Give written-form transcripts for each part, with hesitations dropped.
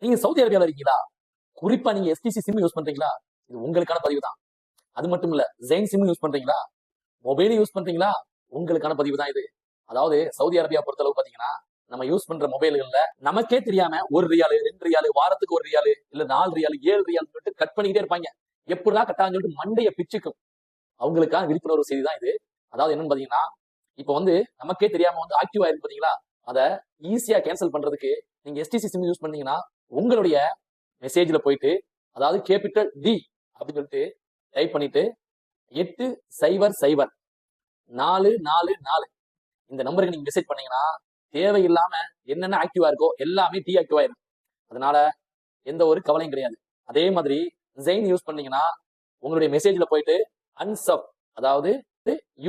நீங்க சவுதி அரேபியால இருக்கீங்களா? குறிப்பா நீங்க எஸ்டிசி சிம் யூஸ் பண்றீங்களா? இது உங்களுக்கான பதிவு தான். அது மட்டும் இல்ல, ஜெயின் சிம் யூஸ் பண்றீங்களா? மொபைல் யூஸ் பண்றீங்களா? உங்களுக்கான பதிவு தான் இது. அதாவது சவுதி அரேபியா பொறுத்தளவு பாத்தீங்கன்னா, நம்ம யூஸ் பண்ற மொபைல்கள்ல நமக்கே தெரியாம 1 ரியாலு, 2 ரியாலு, வாரத்துக்கு 1 ரியாலு, இல்ல 4 ரியாலு, 7 ரியால் சொல்லிட்டு கட் பண்ணிக்கிட்டே இருப்பாங்க. எப்படிதான் கட்டான்னு சொல்லிட்டு மண்டைய பிச்சுக்கும். அவங்களுக்கான விழிப்புணர்வு செய்தி தான் இது. அதாவது என்னன்னு பாத்தீங்கன்னா, இப்ப வந்து நமக்கே தெரியாம வந்து ஆக்டிவ் ஆயிருக்கு பாத்தீங்களா? அத ஈஸியா கேன்சல் பண்றதுக்கு நீங்க எஸ்டிசி சிம் யூஸ் பண்ணீங்கன்னா, உங்களுடைய மெசேஜ்ல போயிட்டு, அதாவது கேபிட்டல் டி அப்படின்னு சொல்லிட்டு டைப் பண்ணிட்டு 800 444 இந்த நம்பருக்கு நீங்க மெசேஜ் பண்ணீங்கன்னா, தேவையில்லாம என்னென்ன ஆக்டிவா இருக்கோ எல்லாமே டீஆக்டிவ் ஆயிரும். அதனால எந்த ஒரு கவலையும் கிடையாது. அதே மாதிரி ஜெயின் யூஸ் பண்ணீங்கன்னா, உங்களுடைய மெசேஜ்ல போயிட்டு அன்சப், அதாவது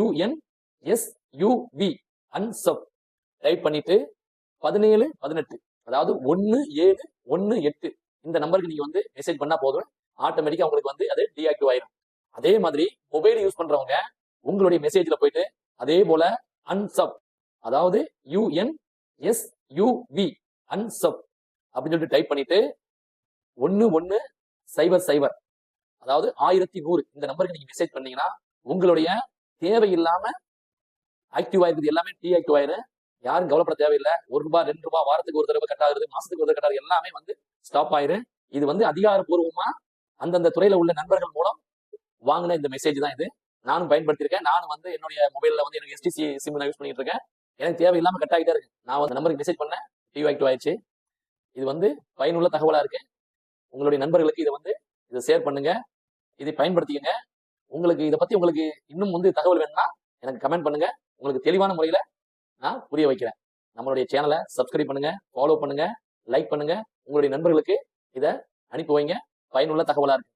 UNSUB அன்சப் டைப் பண்ணிட்டு 1718, அதாவது 1718 இந்த நம்பருக்கு நீங்க வந்து மெசேஜ் பண்ணா போதும். ஆட்டோமேட்டிக்கா உங்களுக்கு வந்து அது டீஆக்டிவ் ஆயிரும். அதே மாதிரி மொபைல் யூஸ் பண்றவங்க உங்களுடைய மெசேஜ்ல போயிட்டு அதே போல அன்சப், அதாவது UNSUB அன்சப் அப்படின்னு சொல்லிட்டு டைப் பண்ணிட்டு 1100, அதாவது 1100 இந்த நம்பருக்கு நீங்க மெசேஜ் பண்ணீங்கன்னா, உங்களுடைய தேவையில்லாம ஆக்டிவ் ஆயிருக்குது எல்லாமே டீஆக்டிவ் ஆயிரும். யாரும் கவலைப்பட தேவையில்லை. ₹1 ₹2 வாரத்துக்கு ஒரு தடவை கட் ஆகுறது, மாசத்துக்கு ஒரு தடவை கட் ஆகுது, எல்லாமே வந்து ஸ்டாப் ஆயிரும். இது வந்து அதிகாரப்பூர்வமா அந்தந்த துறையில உள்ள நண்பர்கள் மூலம் வாங்கின இந்த மெசேஜ் தான் இது. நானும் பயன்படுத்தியிருக்கேன். நானும் வந்து என்னுடைய மொபைல்ல வந்து எனக்கு எஸ்டிசி சிம் நான் யூஸ் பண்ணிட்டு இருக்கேன். எனக்கு தேவையில்லாம கட் ஆகிட்டே இருக்கு. நான் வந்து நம்பருக்கு மெசேஜ் பண்ணேன், டீஆக்டிவ் ஆயிடுச்சு. இது வந்து பயனுள்ள தகவலா இருக்கு. உங்களுடைய நண்பர்களுக்கு இதை ஷேர் பண்ணுங்க, இதை பயன்படுத்திக்கங்க. உங்களுக்கு இதை பத்தி உங்களுக்கு இன்னும் வந்து தகவல் வேணும்னா எனக்கு கமெண்ட் பண்ணுங்க. உங்களுக்கு தெளிவான முறையில நான் புரிய வைக்கிறேன். நம்மளுடைய சேனலை சப்ஸ்கிரைப் பண்ணுங்க, ஃபாலோ பண்ணுங்க, லைக் பண்ணுங்க. உங்களுடைய நண்பர்களுக்கு இதை அனுப்பி வைங்க. பயனுள்ள தகவலா இருக்கு.